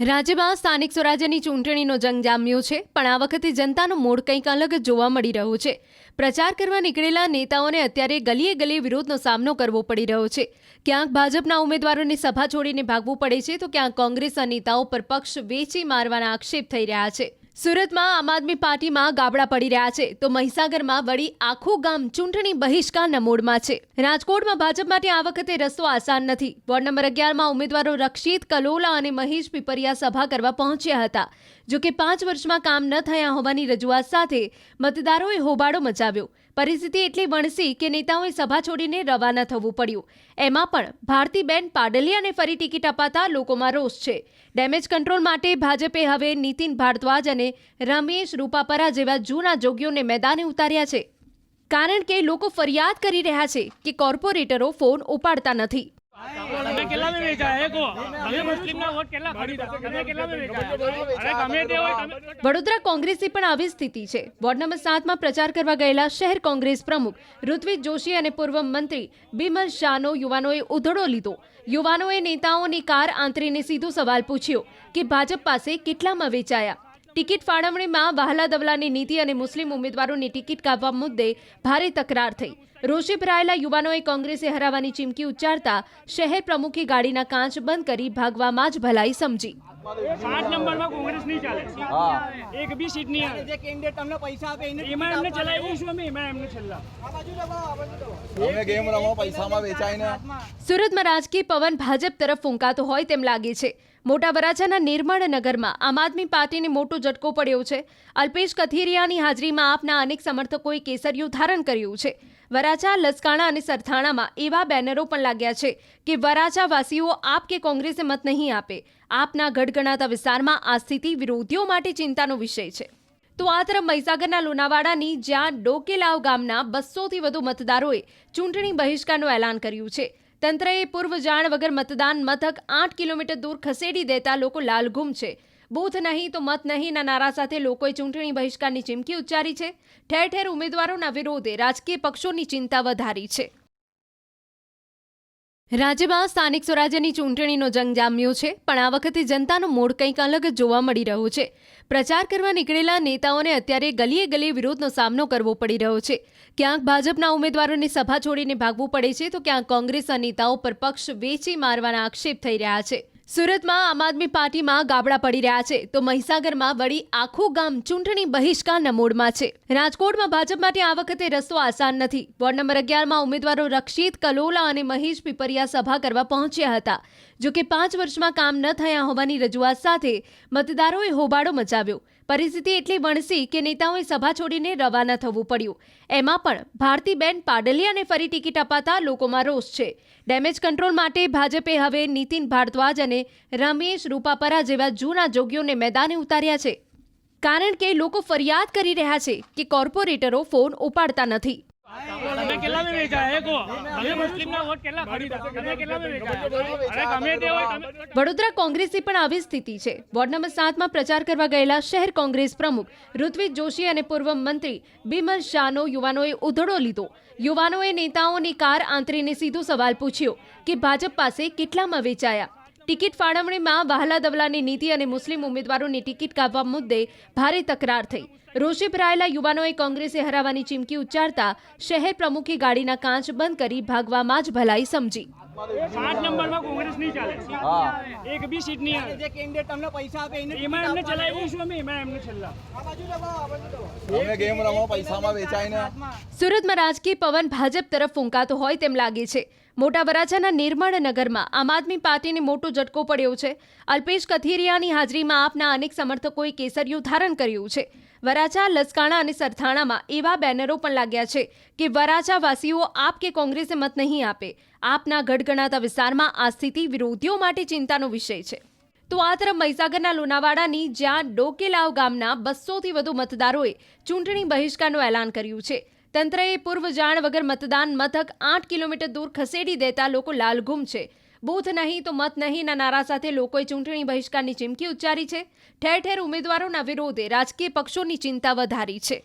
રાજ્યમાં સ્થાનિક સ્વરાજ્યની ચૂંટણીનો જંગ જામ્યો છે, પણ આ વખતે જનતાનો મૂડ કંઈક અલગ જોવા મળી રહ્યો છે. પ્રચાર કરવા નીકળેલા નેતાઓને અત્યારે ગલીએ ગલીએ વિરોધનો સામનો કરવો પડી રહ્યો છે. ક્યાંક ભાજપના ઉમેદવારોની સભા છોડીને ભાગવું પડે છે, તો ક્યાંક કોંગ્રેસના નેતાઓ પર પક્ષ વેચી મારવાના આક્ષેપ થઈ રહ્યા છે. સુરતમાં આમ આદમી પાર્ટીમાં ગાબડા પડી રહ્યા છે, તો મહીસાગરમાં વળી આખું ગામ ચૂંટણી બહિષ્કારના મૂડમાં છે. રાજકોટમાં ભાજપ માટે આ વખતે રસ્તો આસાન નથી. વોર્ડ નંબર 11માં ઉમેદવારો રક્ષિત કલોલા અને મહેશ પીપરિયા સભા કરવા પહોંચ્યા હતા. જોકે 5 વર્ષમાં કામ ન થયા હોવાની રજૂઆત સાથે મતદારોએ હોબાળો મચાવ્યો. પરિસ્થિતિ એટલી વણસી કે નેતાઓએ સભા છોડીને રવાના થવું પડ્યું. એમાં પણ ભારતીબેન પાડલિયાને ફરી ટિકિટ અપાતા લોકોમાં રોષ છે. ડેમેજ કંટ્રોલ માટે ભાજપે હવે નીતિન ભારદ્વાજ અને રમેશ રૂપાપરા જેવા જૂના જોગીઓને મેદાને ઉતાર્યા છે. કારણ કે લોકો ફરિયાદ કરી રહ્યા છે કે કોર્પોરેટરો ફોન ઉપાડતા નથી. વડોદરા કોંગ્રેસની પણ આવી સ્થિતિ છે. વોર્ડ નંબર 7માં પ્રચાર કરવા ગયેલા શહેર કોંગ્રેસ પ્રમુખ ઋત્વિજ જોશી અને પૂર્વ મંત્રી બિમલ શાહનો યુવાનોએ ઉધડો લીધો. યુવાનોએ નેતાઓની કાર આંતરીને સીધો સવાલ પૂછ્યો કે ભાજપ પાસે કેટલામાં વેચાયા. ટિકિટ ફાળવણીમાં વહાલા દવલાની નીતિ અને મુસ્લિમ ઉમેદવારોની ટિકિટ કાપવા મુદ્દે ભારે તકરાર થઈ. રોષે ભરાયેલા યુવાનોએ કોંગ્રેસે હરાવવાની ચીમકી ઉચ્ચારતા શહેર પ્રમુખે ગાડીના કાચ બંધ કરી ભાગવામાં જ ભલાઈ સમજી. 5 નંબરમાં કોંગ્રેસ નહીં ચાલે. એક બી સીટ નહીં આવે. જે કેન્ડિડેટ તમને પૈસા આપે એમાં એમને ચલાવ્યું છું અમે એમાં એમને છેલ્લા અમે ગેમ રમો પૈસામાં વેચાઈને. સુરતમાં રાજકીય પવન ભાજપ તરફ ફૂંકાતો હોય તેમ લાગે છે. મોટા વરાછાના નિર્મળ નગરમાં આમ આદમી પાર્ટીને મોટો ઝટકો પડ્યો છે. અલ્પેશ કથિરિયાની હાજરીમાં આપના અનેક સમર્થકોએ કેસરિયું ધારણ કર્યું છે. વરાછા, લસકાણા અને સરથાણામાં એવા બેનરો પણ લાગ્યા છે કે વરાછાવાસીઓ આપ કે કોંગ્રેસે મત નહીં આપે. આપના ગઢગણાતા વિસ્તારમાં આ સ્થિતિ વિરોધીઓ માટે ચિંતાનો વિષય છે. તો આ તરફ મહીસાગરના લુણાવાડાની જ્યાં ડોકેલાવ ગામના 200થી વધુ મતદારોએ ચૂંટણી બહિષ્કારનું એલાન કર્યું છે. તંત્રએ પૂર્વ જાણ વગર મતદાન મથક 8 કિલોમીટર દૂર ખસેડી દેતા લોકો લાલઘુમ છે. બૂથ નહીં તો મત નહીંના નારા સાથે લોકોએ ચૂંટણી બહિષ્કારની ચીમકી ઉચ્ચારી છે. ઠેર ઠેર ઉમેદવારોના વિરોધે રાજકીય પક્ષોની ચિંતા વધારી છે. રાજ્યમાં સ્થાનિક સ્વરાજ્યની ચૂંટણીનો જંગ જામ્યો છે, પણ આ વખતે જનતાનો મૂડ કંઈક અલગ જોવા મળી રહ્યો છે. પ્રચાર કરવા નીકળેલા નેતાઓને અત્યારે ગલીએ ગલીએ વિરોધનો સામનો કરવો પડી રહ્યો છે. ક્યાંક ભાજપના ઉમેદવારોની સભા છોડીને ભાગવું પડે છે, તો ક્યાંક કોંગ્રેસના નેતાઓ પર પક્ષ વેચી મારવાના આક્ષેપ થઈ રહ્યા છે. સુરતમાં આમ આદમી પાર્ટીમાં ગાબડા પડી રહ્યા છે, તો મહીસાગરમાં વળી આખું ગામ ચૂંટણી બહિષ્કારના મૂડમાં છે. રાજકોટમાં ભાજપ માટે આ વખતે રસ્તો આસાન નથી. વોર્ડ નંબર 11માં ઉમેદવારો રક્ષિત કલોલા અને મહેશ પીપરિયા સભા કરવા પહોંચ્યા હતા. જોકે 5 વર્ષમાં કામ ન થયા હોવાની રજૂઆત સાથે મતદારોએ હોબાળો મચાવ્યો. પરિસ્થિતિ એટલી વણસી કે નેતાઓએ સભા છોડીને રવાના થવું પડ્યું. એમાં પણ ભારતીબેન પાડલિયાને ફરી ટિકિટ અપાતા લોકોમાં રોષ છે. ડેમેજ કંટ્રોલ માટે ભાજપે હવે નીતિન ભારદ્વાજ અને રમેશ રૂપાપરા જેવા જૂના જોગીઓને મેદાને ઉતાર્યા છે. કારણ કે લોકો ફરિયાદ કરી રહ્યા છે કે કોર્પોરેટરો ફોન ઉપાડતા નથી. વડોદરા કોંગ્રેસની પણ આવી સ્થિતિ છે. વોર્ડ નંબર 7માં પ્રચાર કરવા ગયેલા શહેર કોંગ્રેસ પ્રમુખ ઋત્વિજ જોશી અને પૂર્વ મંત્રી બિમલ શાહનો યુવાનોએ ઉધડો લીધો. યુવાનોએ નેતાઓની કાર આંતરીને સીધો સવાલ પૂછ્યો કે ભાજપ પાસે કેટલામાં વેચાયા. ટિકિટ ફાળવણીમાં વહાલા દવલાની નીતિ અને મુસ્લિમ ઉમેદવારોની ટિકિટ કાપવા મુદ્દે ભારે તકરાર થઈ. રોષે ભરાયેલા યુવાનોએ કોંગ્રેસે હરાવવાની ચીમકી ઉચ્ચારતા શહેર પ્રમુખે ગાડીના કાચ બંધ કરી ભાગવામાં જ ભલાઈ સમજી. 5 નંબરમાં કોંગ્રેસ નહીં ચાલે. એક બી સીટ નહીં આવે. જે કેન્ડિડેટ તમને પૈસા આપે એમાં એમને ચલાવ્યું છું અમે એમાં એમને છેલ્લા અમે ગેમ રમો પૈસામાં વેચાઈને. સુરતમાં રાજકીય પવન ભાજપ તરફ ફૂંકાતો હોય તેમ લાગે છે. મોટા વરાછાના નિર્મળ નગરમાં આમ આદમી પાર્ટીને મોટો ઝટકો પડ્યો છે. અલ્પેશ કથિરિયાની હાજરીમાં આપના અનેક સમર્થકોએ કેસરિયું ધારણ કર્યું છે. વરાછા, લસકાણા અને સરથાણામાં એવા બેનરો પણ લાગ્યા છે કે વરાછાવાસીઓ આપ કે કોંગ્રેસે મત નહીં આપે. આપના ગઢગણાતા વિસ્તારમાં આ સ્થિતિ વિરોધીઓ માટે ચિંતાનો વિષય છે. તો આ તરફ મહીસાગરના લુણાવાડાની જ્યાં ડોકેલાવ ગામના 200થી વધુ મતદારોએ ચૂંટણી બહિષ્કારનું એલાન કર્યું છે. તંત્રએ પૂર્વ જાણ વગર મતદાન મથક 8 કિલોમીટર દૂર ખસેડી દેતા લોકો લાલઘુમ છે. બૂથ નહીં તો મત નહીંના નારા સાથે લોકોએ ચૂંટણી બહિષ્કારની ચીમકી ઉચ્ચારી છે. ઠેર ઠેર ઉમેદવારોના વિરોધે રાજકીય પક્ષોની ચિંતા વધારી છે.